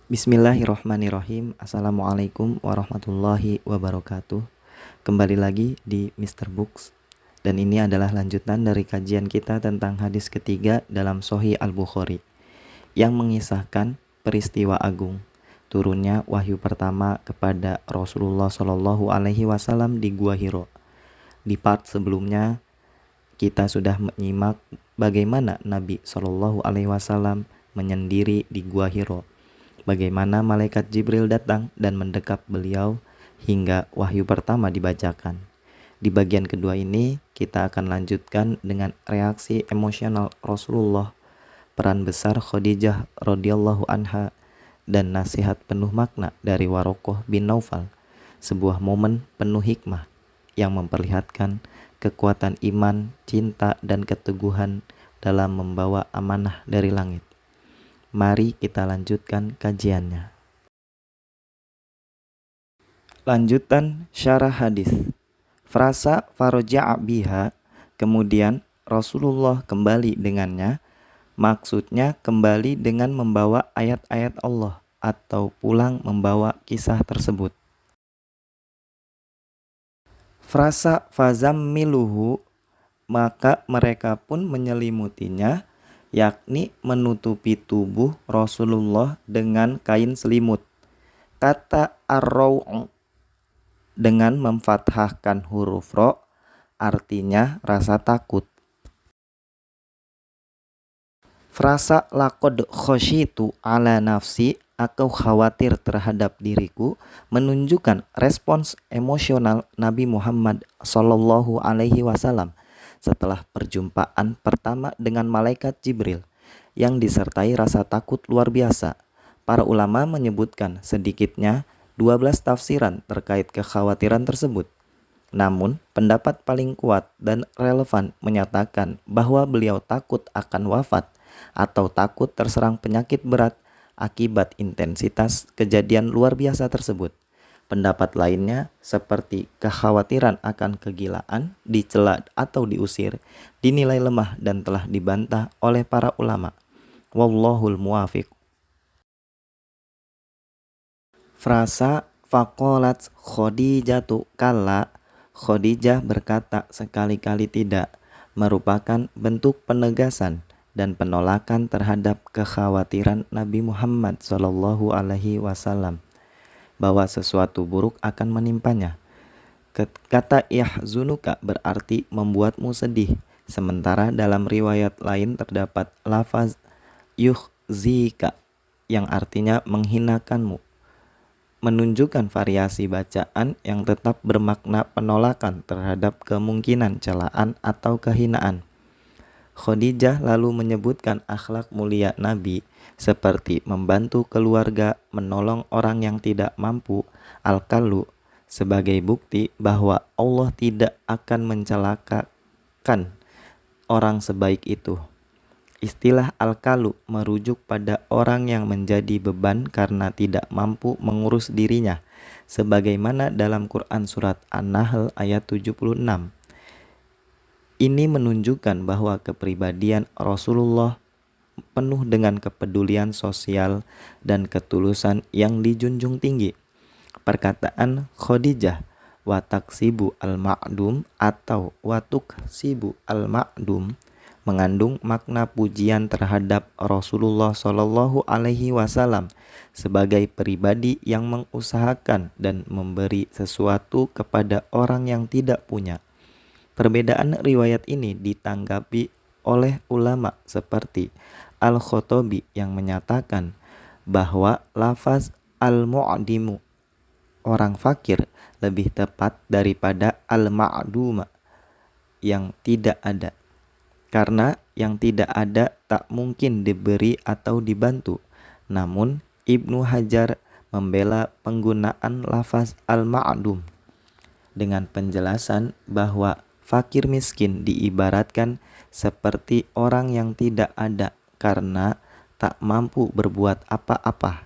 Bismillahirrohmanirrohim. Assalamualaikum warahmatullahi wabarakatuh. Kembali lagi di Mr. Books. Dan ini adalah lanjutan dari kajian kita tentang hadis ketiga dalam Sahih Al-Bukhari, yang mengisahkan peristiwa agung turunnya wahyu pertama kepada Rasulullah Shallallahu Alaihi Wasallam di Gua Hiro. Di part sebelumnya kita sudah menyimak bagaimana Nabi Shallallahu Alaihi Wasallam menyendiri di Gua Hiro, bagaimana malaikat Jibril datang dan mendekap beliau hingga wahyu pertama dibacakan. Di bagian kedua ini kita akan lanjutkan dengan reaksi emosional Rasulullah, peran besar Khadijah radhiyallahu anha, dan nasihat penuh makna dari Warokoh bin Naufal, sebuah momen penuh hikmah yang memperlihatkan kekuatan iman, cinta, dan keteguhan dalam membawa amanah dari langit. Mari kita lanjutkan kajiannya. Lanjutan syarah hadis. Frasa faroja'a biha, kemudian Rasulullah kembali dengannya, maksudnya kembali dengan membawa ayat-ayat Allah atau pulang membawa kisah tersebut. Frasa fazammiluhu, maka mereka pun menyelimutinya, yakni menutupi tubuh Rasulullah dengan kain selimut. Kata ar-raw' dengan memfathahkan huruf ro artinya rasa takut. Frasa laqad khasyitu ala nafsi, aku khawatir terhadap diriku, menunjukkan respons emosional Nabi Muhammad Sallallahu Alaihi Wasallam setelah perjumpaan pertama dengan malaikat Jibril yang disertai rasa takut luar biasa. Para ulama menyebutkan sedikitnya 12 tafsiran terkait kekhawatiran tersebut. Namun, pendapat paling kuat dan relevan menyatakan bahwa beliau takut akan wafat atau takut terserang penyakit berat akibat intensitas kejadian luar biasa tersebut. Pendapat lainnya seperti kekhawatiran akan kegilaan, dicela atau diusir, dinilai lemah dan telah dibantah oleh para ulama. Wallahul muwafiq. Frasa faqalat Khadijatu kalla, Khadijah berkata sekali-kali tidak, merupakan bentuk penegasan dan penolakan terhadap kekhawatiran Nabi Muhammad Shallallahu Alaihi Wasallam bahwa sesuatu buruk akan menimpanya. Kata yahzunuka berarti membuatmu sedih, sementara dalam riwayat lain terdapat lafaz yuhzika yang artinya menghinakanmu, menunjukkan variasi bacaan yang tetap bermakna penolakan terhadap kemungkinan celaan atau kehinaan. Khadijah lalu menyebutkan akhlak mulia Nabi seperti membantu keluarga, menolong orang yang tidak mampu, al-kallu, sebagai bukti bahwa Allah tidak akan mencelakakan orang sebaik itu. Istilah al-kalu merujuk pada orang yang menjadi beban karena tidak mampu mengurus dirinya, sebagaimana dalam Quran surat An-Nahl ayat 76. Ini menunjukkan bahwa kepribadian Rasulullah penuh dengan kepedulian sosial dan ketulusan yang dijunjung tinggi. Perkataan Khadijah wataksibu al-ma'dum atau watuksibu al-ma'dum mengandung makna pujian terhadap Rasulullah Shallallahu Alaihi Wasallam sebagai pribadi yang mengusahakan dan memberi sesuatu kepada orang yang tidak punya. Perbedaan riwayat ini ditanggapi oleh ulama seperti Al-Khotobi yang menyatakan bahwa lafaz al-mu'dimu, orang fakir, lebih tepat daripada al-ma'duma, yang tidak ada. Karena yang tidak ada tak mungkin diberi atau dibantu. Namun Ibnu Hajar membela penggunaan lafaz al-ma'dum dengan penjelasan bahwa fakir miskin diibaratkan seperti orang yang tidak ada karena tak mampu berbuat apa-apa.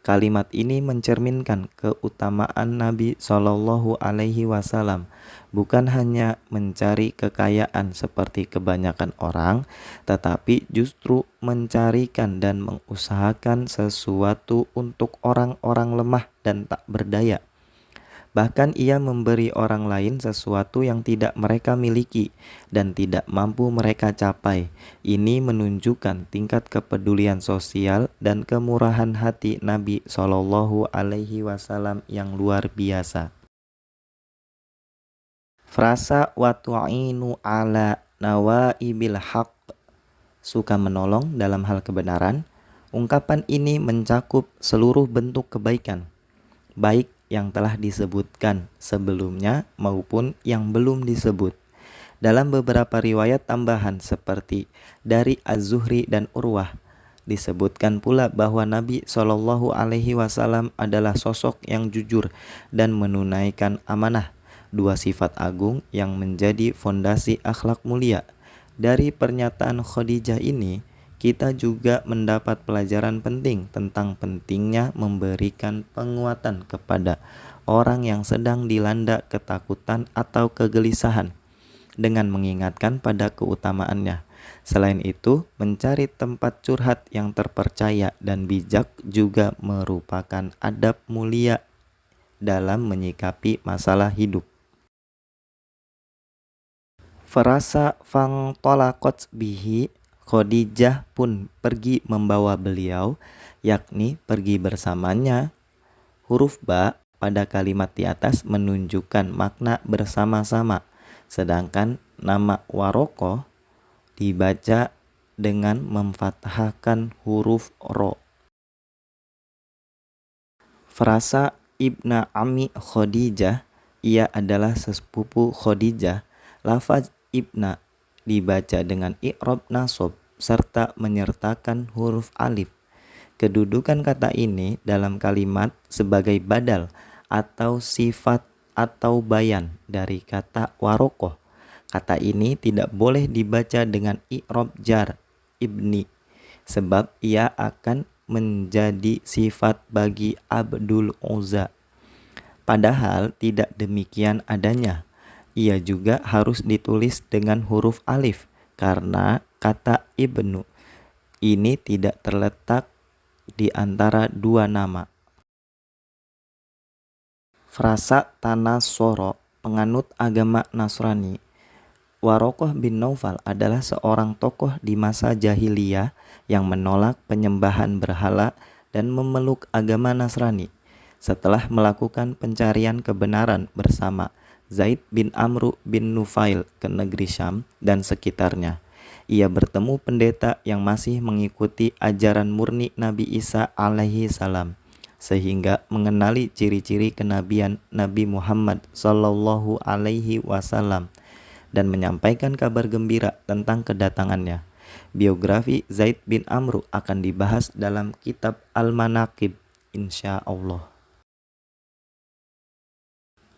Kalimat ini mencerminkan keutamaan Nabi Shallallahu Alaihi Wasallam, bukan hanya mencari kekayaan seperti kebanyakan orang, tetapi justru mencarikan dan mengusahakan sesuatu untuk orang-orang lemah dan tak berdaya. Bahkan ia memberi orang lain sesuatu yang tidak mereka miliki dan tidak mampu mereka capai. Ini menunjukkan tingkat kepedulian sosial dan kemurahan hati Nabi Shallallahu Alaihi Wasallam yang luar biasa. Frasa wa tu'inu ala nawaibil haq, suka menolong dalam hal kebenaran. Ungkapan ini mencakup seluruh bentuk kebaikan, baik yang telah disebutkan sebelumnya maupun yang belum disebut. Dalam beberapa riwayat tambahan seperti dari Az-Zuhri dan Urwah, disebutkan pula bahwa Nabi Shallallahu Alaihi Wasallam adalah sosok yang jujur dan menunaikan amanah, dua sifat agung yang menjadi fondasi akhlak mulia. Dari pernyataan Khadijah ini, kita juga mendapat pelajaran penting tentang pentingnya memberikan penguatan kepada orang yang sedang dilanda ketakutan atau kegelisahan dengan mengingatkan pada keutamaannya. Selain itu, mencari tempat curhat yang terpercaya dan bijak juga merupakan adab mulia dalam menyikapi masalah hidup. Farasa fang tolakot bihi, Khadijah pun pergi membawa beliau, yakni pergi bersamanya. Huruf ba pada kalimat di atas menunjukkan makna bersama-sama, sedangkan nama Warokoh dibaca dengan memfathahkan huruf ro. Frasa ibna Ami Khadijah, ia adalah sepupu Khadijah. Lafaz ibna dibaca dengan i'rab nasab serta menyertakan huruf alif. Kedudukan kata ini dalam kalimat sebagai badal atau sifat atau bayan dari kata warokoh. Kata ini tidak boleh dibaca dengan i'rab jar ibni, sebab ia akan menjadi sifat bagi Abdul Uzza. Padahal tidak demikian adanya. Ia juga harus ditulis dengan huruf alif karena kata ibnu ini tidak terletak di antara dua nama. Frasa tanasoro, penganut agama Nasrani. Warokoh bin Naufal adalah seorang tokoh di masa jahiliyah yang menolak penyembahan berhala dan memeluk agama Nasrani. Setelah melakukan pencarian kebenaran bersama Zaid bin Amru bin Nufail ke negeri Syam dan sekitarnya, ia bertemu pendeta yang masih mengikuti ajaran murni Nabi Isa alaihi salam, sehingga mengenali ciri-ciri kenabian Nabi Muhammad sallallahu alaihi wasallam dan menyampaikan kabar gembira tentang kedatangannya. Biografi Zaid bin Amru akan dibahas dalam kitab Al-Manaqib insya Allah.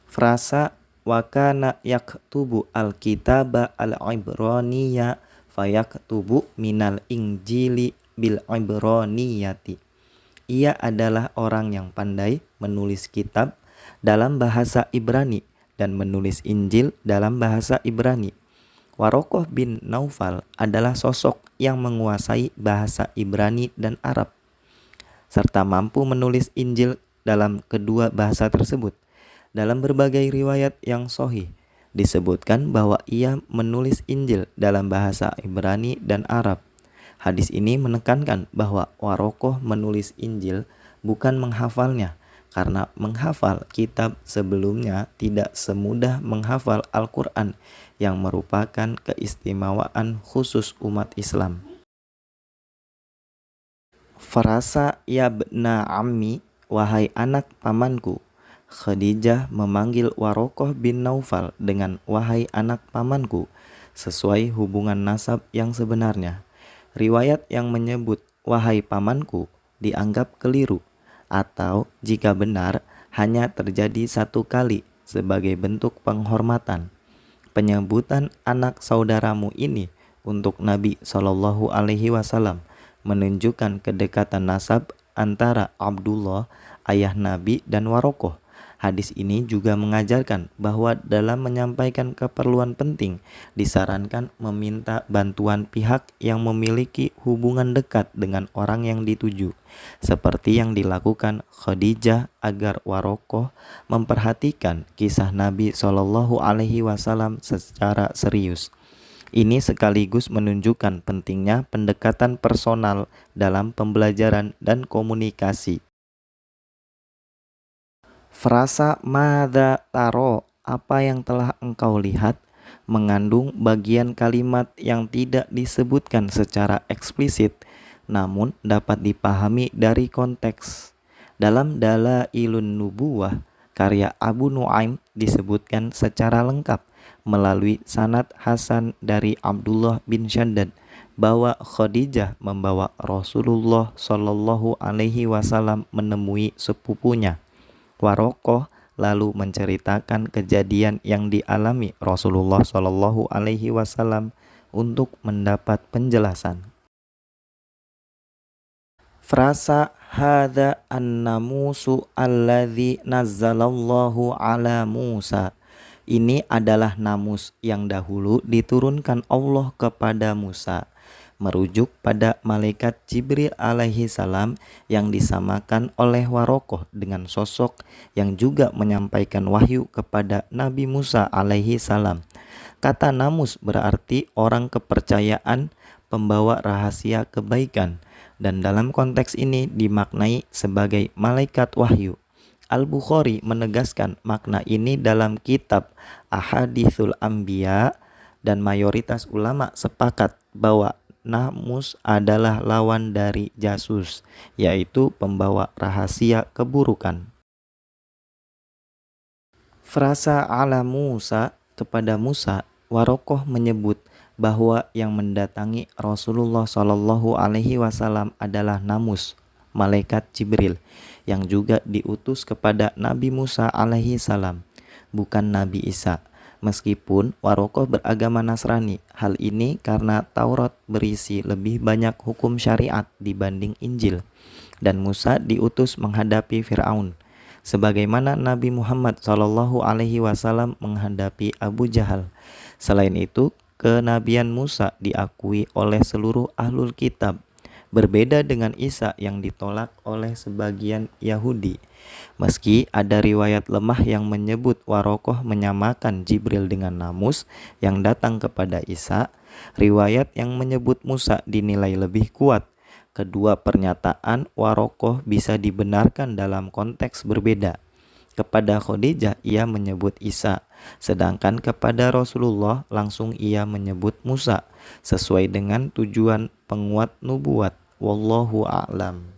Frasa wakana yaktubu al-kitaba al-ibraniyya fayaktubu minal injili bil ibraniyati. Ia adalah orang yang pandai menulis kitab dalam bahasa Ibrani dan menulis Injil dalam bahasa Ibrani. Warokoh bin Naufal adalah sosok yang menguasai bahasa Ibrani dan Arab, serta mampu menulis Injil dalam kedua bahasa tersebut. Dalam berbagai riwayat yang sahih disebutkan bahwa ia menulis Injil dalam bahasa Ibrani dan Arab. Hadis ini menekankan bahwa Warokoh menulis Injil bukan menghafalnya, karena menghafal kitab sebelumnya tidak semudah menghafal Al-Quran yang merupakan keistimewaan khusus umat Islam. Farasa yabna ammi, wahai anak pamanku. Khadijah memanggil Warokoh bin Naufal dengan wahai anak pamanku, sesuai hubungan nasab yang sebenarnya. Riwayat yang menyebut wahai pamanku dianggap keliru, atau jika benar hanya terjadi satu kali sebagai bentuk penghormatan. Penyebutan anak saudaramu ini untuk Nabi Shallallahu Alaihi Wasallam menunjukkan kedekatan nasab antara Abdullah, ayah Nabi, dan Warokoh. Hadis ini juga mengajarkan bahwa dalam menyampaikan keperluan penting, disarankan meminta bantuan pihak yang memiliki hubungan dekat dengan orang yang dituju, seperti yang dilakukan Khadijah agar Warokoh memperhatikan kisah Nabi Shallallahu Alaihi Wasallam secara serius. Ini sekaligus menunjukkan pentingnya pendekatan personal dalam pembelajaran dan komunikasi. Frasa madza taro, apa yang telah engkau lihat, mengandung bagian kalimat yang tidak disebutkan secara eksplisit, namun dapat dipahami dari konteks. Dalam Dalailun Nubuwah, karya Abu Nuaim disebutkan secara lengkap melalui sanad Hasan dari Abdullah bin Shaddad bahwa Khadijah membawa Rasulullah Shallallahu Alaihi Wasallam menemui sepupunya. Warokoh lalu menceritakan kejadian yang dialami Rasulullah Shallallahu Alaihi Wasallam untuk mendapat penjelasan. Frasa hadza an-namusu alladzi nazzalallahu ala Musa. Ini adalah namus yang dahulu diturunkan Allah kepada Musa, merujuk pada malaikat Jibril alaihi salam yang disamakan oleh Warokoh dengan sosok yang juga menyampaikan wahyu kepada Nabi Musa alaihi salam. Kata namus berarti orang kepercayaan, pembawa rahasia kebaikan, dan dalam konteks ini dimaknai sebagai malaikat wahyu. Al-Bukhari menegaskan makna ini dalam kitab Ahaditsul Anbiya, dan mayoritas ulama sepakat bahwa namus adalah lawan dari jasus, yaitu pembawa rahasia keburukan. Frasa ala Musa, kepada Musa, Warokoh menyebut bahwa yang mendatangi Rasulullah Shallallahu Alaihi Wasallam adalah namus, malaikat Jibril, yang juga diutus kepada Nabi Musa alaihi salam, bukan Nabi Isa. Meskipun Warokoh beragama Nasrani, hal ini karena Taurat berisi lebih banyak hukum syariat dibanding Injil, dan Musa diutus menghadapi Fir'aun, sebagaimana Nabi Muhammad SAW menghadapi Abu Jahal. Selain itu, kenabian Musa diakui oleh seluruh ahlul kitab, berbeda dengan Isa yang ditolak oleh sebagian Yahudi. Meski ada riwayat lemah yang menyebut Warokoh menyamakan Jibril dengan namus yang datang kepada Isa, riwayat yang menyebut Musa dinilai lebih kuat. Kedua pernyataan Warokoh bisa dibenarkan dalam konteks berbeda. Kepada Khadijah ia menyebut Isa, sedangkan kepada Rasulullah langsung ia menyebut Musa, sesuai dengan tujuan penguat nubuat. Wallahu a'lam.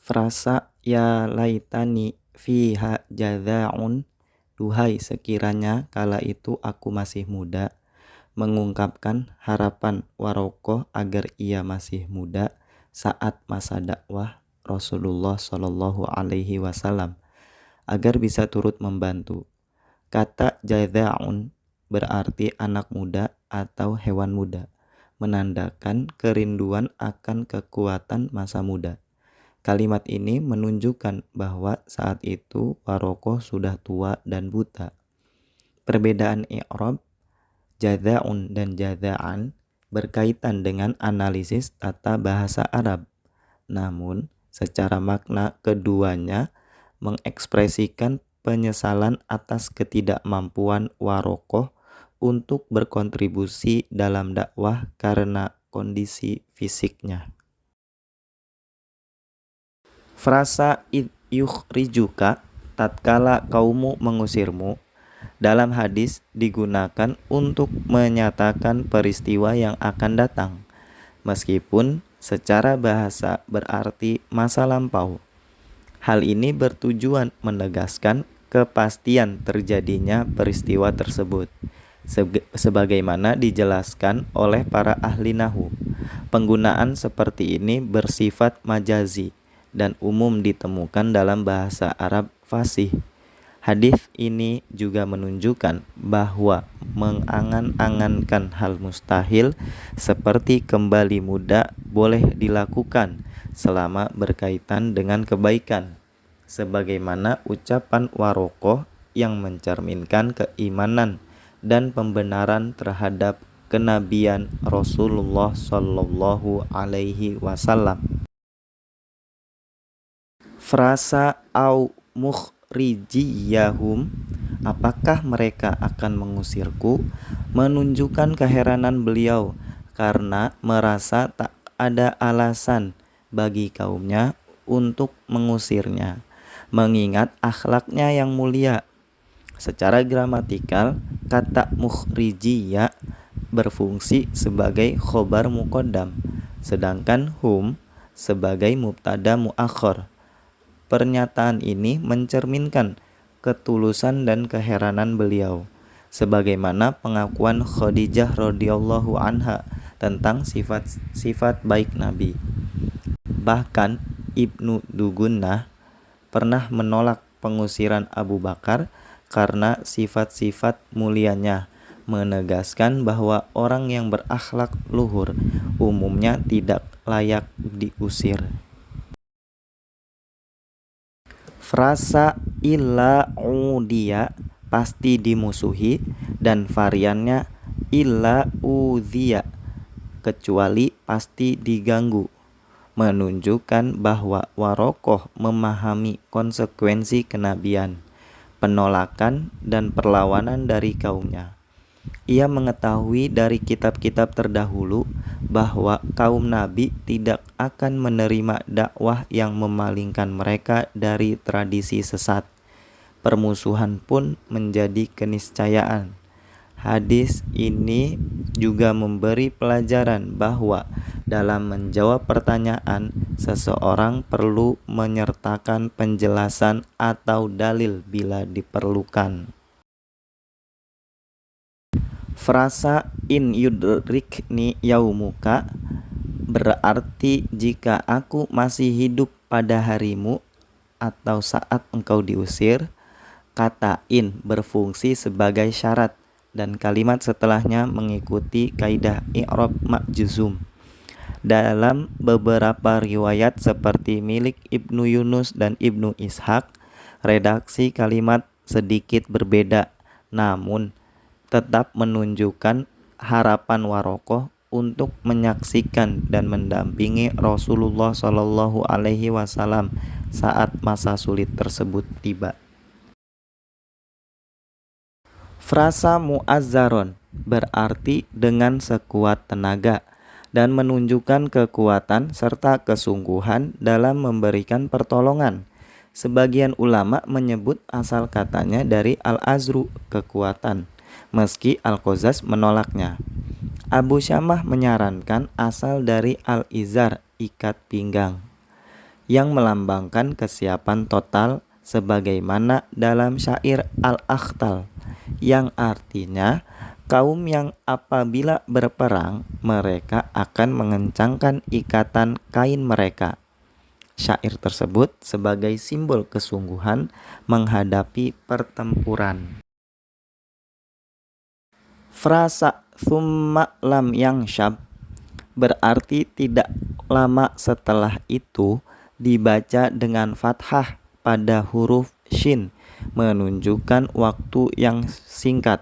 Frasa ya laitani fiha jadza'un, duhai sekiranya kala itu aku masih muda, mengungkapkan harapan Warokoh agar ia masih muda saat masa dakwah Rasulullah Shallallahu Alaihi Wasallam, agar bisa turut membantu. Kata jadza'un berarti anak muda atau hewan muda, menandakan kerinduan akan kekuatan masa muda. Kalimat ini menunjukkan bahwa saat itu Warokoh sudah tua dan buta. Perbedaan i'rab jadza'un dan jadza'an berkaitan dengan analisis tata bahasa Arab. Namun, secara makna keduanya mengekspresikan penyesalan atas ketidakmampuan Warokoh untuk berkontribusi dalam dakwah karena kondisi fisiknya. Frasa id yukhrijuka, tatkala kaummu mengusirmu, dalam hadis digunakan untuk menyatakan peristiwa yang akan datang, meskipun secara bahasa berarti masa lampau. Hal ini bertujuan menegaskan kepastian terjadinya peristiwa tersebut, sebagaimana dijelaskan oleh para ahli nahwu. Penggunaan seperti ini bersifat majazi dan umum ditemukan dalam bahasa Arab fasih. Hadis ini juga menunjukkan bahwa mengangan-angankan hal mustahil seperti kembali muda boleh dilakukan selama berkaitan dengan kebaikan, sebagaimana ucapan Warokoh yang mencerminkan keimanan dan pembenaran terhadap kenabian Rasulullah Shallallahu Alaihi Wasallam. Frasa au mukhrijiyahum, apakah mereka akan mengusirku, menunjukkan keheranan beliau karena merasa tak ada alasan bagi kaumnya untuk mengusirnya, mengingat akhlaknya yang mulia. Secara gramatikal, kata mukhrijiyah berfungsi sebagai khobar muqaddam, sedangkan hum sebagai mubtada muakhar. Pernyataan ini mencerminkan ketulusan dan keheranan beliau, sebagaimana pengakuan Khadijah radhiyallahu anha tentang sifat-sifat baik Nabi. Bahkan Ibnu Dugunnah pernah menolak pengusiran Abu Bakar karena sifat-sifat mulianya, menegaskan bahwa orang yang berakhlak luhur umumnya tidak layak diusir. Frasa illa udiya, pasti dimusuhi, dan variannya illa udhiya, kecuali pasti diganggu, menunjukkan bahwa Warokoh memahami konsekuensi kenabian, penolakan dan perlawanan dari kaumnya. Ia mengetahui dari kitab-kitab terdahulu bahwa kaum Nabi tidak akan menerima dakwah yang memalingkan mereka dari tradisi sesat. Permusuhan pun menjadi keniscayaan. Hadis ini juga memberi pelajaran bahwa dalam menjawab pertanyaan, seseorang perlu menyertakan penjelasan atau dalil bila diperlukan. Frasa in yudrikni yaumuka berarti jika aku masih hidup pada harimu atau saat engkau diusir. Kata in berfungsi sebagai syarat dan kalimat setelahnya mengikuti kaidah i'rab ma'juzum. Dalam beberapa riwayat seperti milik Ibnu Yunus dan Ibnu Ishaq, redaksi kalimat sedikit berbeda, namun tetap menunjukkan harapan Warokoh untuk menyaksikan dan mendampingi Rasulullah Shallallahu Alaihi Wasallam saat masa sulit tersebut tiba. Frasa mu'azzaron berarti dengan sekuat tenaga dan menunjukkan kekuatan serta kesungguhan dalam memberikan pertolongan. Sebagian ulama menyebut asal katanya dari al-azru, kekuatan, meski Al-Qazaz menolaknya. Abu Syamah menyarankan asal dari al-izar, ikat pinggang, yang melambangkan kesiapan total sebagaimana dalam syair Al-Akhtal, yang artinya kaum yang apabila berperang mereka akan mengencangkan ikatan kain mereka. Syair tersebut sebagai simbol kesungguhan menghadapi pertempuran. Frasa thumma lam yangshab berarti tidak lama setelah itu dibaca dengan fathah pada huruf shin, menunjukkan waktu yang singkat.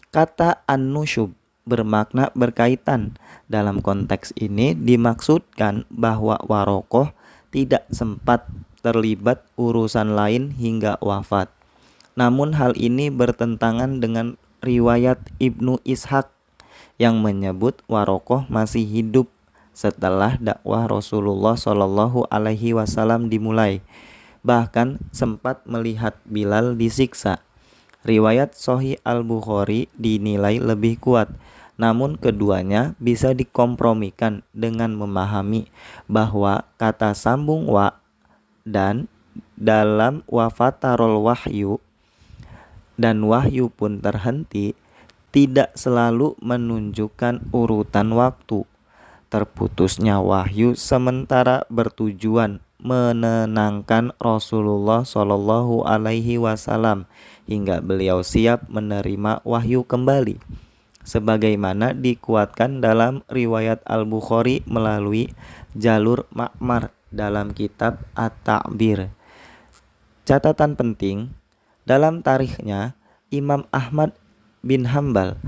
Kata an-nusyub bermakna berkaitan. Dalam konteks ini dimaksudkan bahwa Warokoh tidak sempat terlibat urusan lain hingga wafat. Namun hal ini bertentangan dengan riwayat Ibnu Ishaq yang menyebut Warokoh masih hidup setelah dakwah Rasulullah Shallallahu Alaihi Wasallam dimulai, bahkan sempat melihat Bilal disiksa. Riwayat Sahih Al-Bukhari dinilai lebih kuat, namun keduanya bisa dikompromikan dengan memahami bahwa kata sambung wa dan dalam wafatarul wahyu dan wahyu pun terhenti tidak selalu menunjukkan urutan waktu. Terputusnya wahyu sementara bertujuan menenangkan Rasulullah Shallallahu Alaihi Wasallam hingga beliau siap menerima wahyu kembali. sebagaimana dikuatkan dalam riwayat Al-Bukhari melalui jalur Ma'mar dalam kitab At-Ta'bir. Catatan penting, dalam tarikhnya Imam Ahmad bin Hambal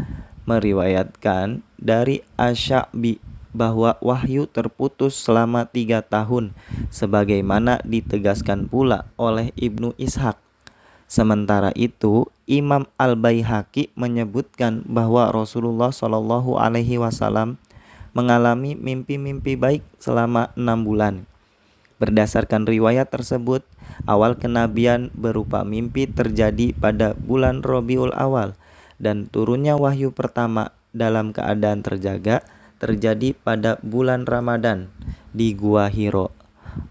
meriwayatkan dari Asy-Sya'bi bahwa wahyu terputus selama 3 tahun sebagaimana ditegaskan pula oleh Ibnu Ishaq. Sementara itu, Imam Al-Baihaqi menyebutkan bahwa Rasulullah Shallallahu alaihi wasallam mengalami mimpi-mimpi baik selama 6 bulan. Berdasarkan riwayat tersebut, awal kenabian berupa mimpi terjadi pada bulan Rabiul Awal dan turunnya wahyu pertama dalam keadaan terjaga terjadi pada bulan Ramadan di Gua Hiro.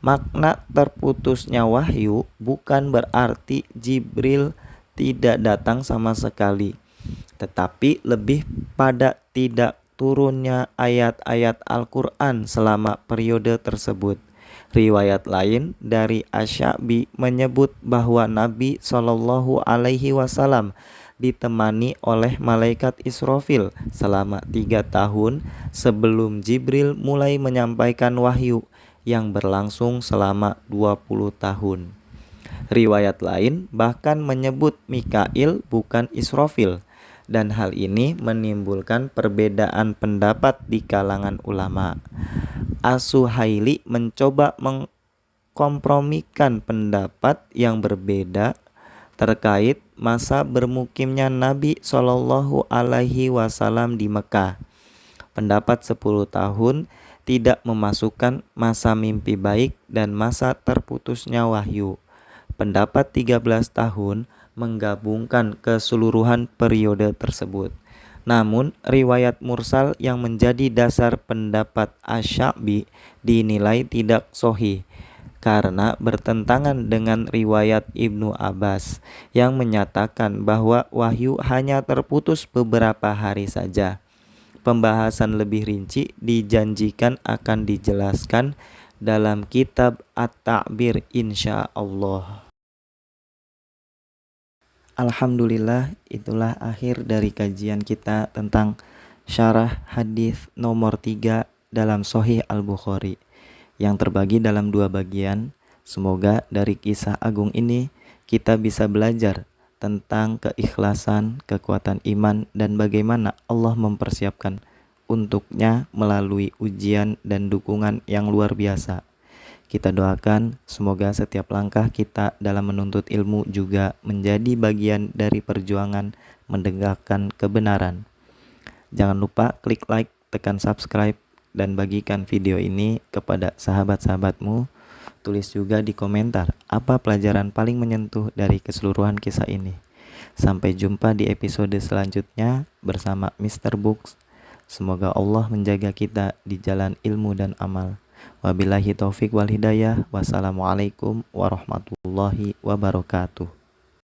Makna terputusnya wahyu bukan berarti Jibril tidak datang sama sekali, tetapi lebih pada tidak turunnya ayat-ayat Al-Quran selama periode tersebut. Riwayat lain dari Asy-Sya'bi menyebut bahwa Nabi Shallallahu alaihi wasallam ditemani oleh malaikat Israfil selama 3 tahun sebelum Jibril mulai menyampaikan wahyu yang berlangsung selama 20 tahun. Riwayat lain bahkan menyebut Mikail bukan Israfil, dan hal ini menimbulkan perbedaan pendapat di kalangan ulama. As-Suhaili mencoba mengkompromikan pendapat yang berbeda terkait masa bermukimnya Nabi Shallallahu alaihi wasallam di Mekah. Pendapat 10 tahun tidak memasukkan masa mimpi baik dan masa terputusnya wahyu. Pendapat 13 tahun menggabungkan keseluruhan periode tersebut. Namun, riwayat mursal yang menjadi dasar pendapat Asy-Sya'bi dinilai tidak sahih karena bertentangan dengan riwayat Ibnu Abbas yang menyatakan bahwa wahyu hanya terputus beberapa hari saja. Pembahasan lebih rinci dijanjikan akan dijelaskan dalam kitab At-Ta'bir insya Allah. Alhamdulillah, itulah akhir dari kajian kita tentang syarah hadis nomor 3 dalam Sahih Al-Bukhari yang terbagi dalam 2 bagian. Semoga dari kisah agung ini kita bisa belajar tentang keikhlasan, kekuatan iman, dan bagaimana Allah mempersiapkan untuknya melalui ujian dan dukungan yang luar biasa. Kita doakan semoga setiap langkah kita dalam menuntut ilmu juga menjadi bagian dari perjuangan menegakkan kebenaran. Jangan lupa klik like, tekan subscribe, dan bagikan video ini kepada sahabat-sahabatmu. Tulis juga di komentar apa pelajaran paling menyentuh dari keseluruhan kisah ini. Sampai jumpa di episode selanjutnya bersama Mr. Books. Semoga Allah menjaga kita di jalan ilmu dan amal. Wabillahi taufik wal hidayah. Wassalamualaikum warahmatullahi wabarakatuh.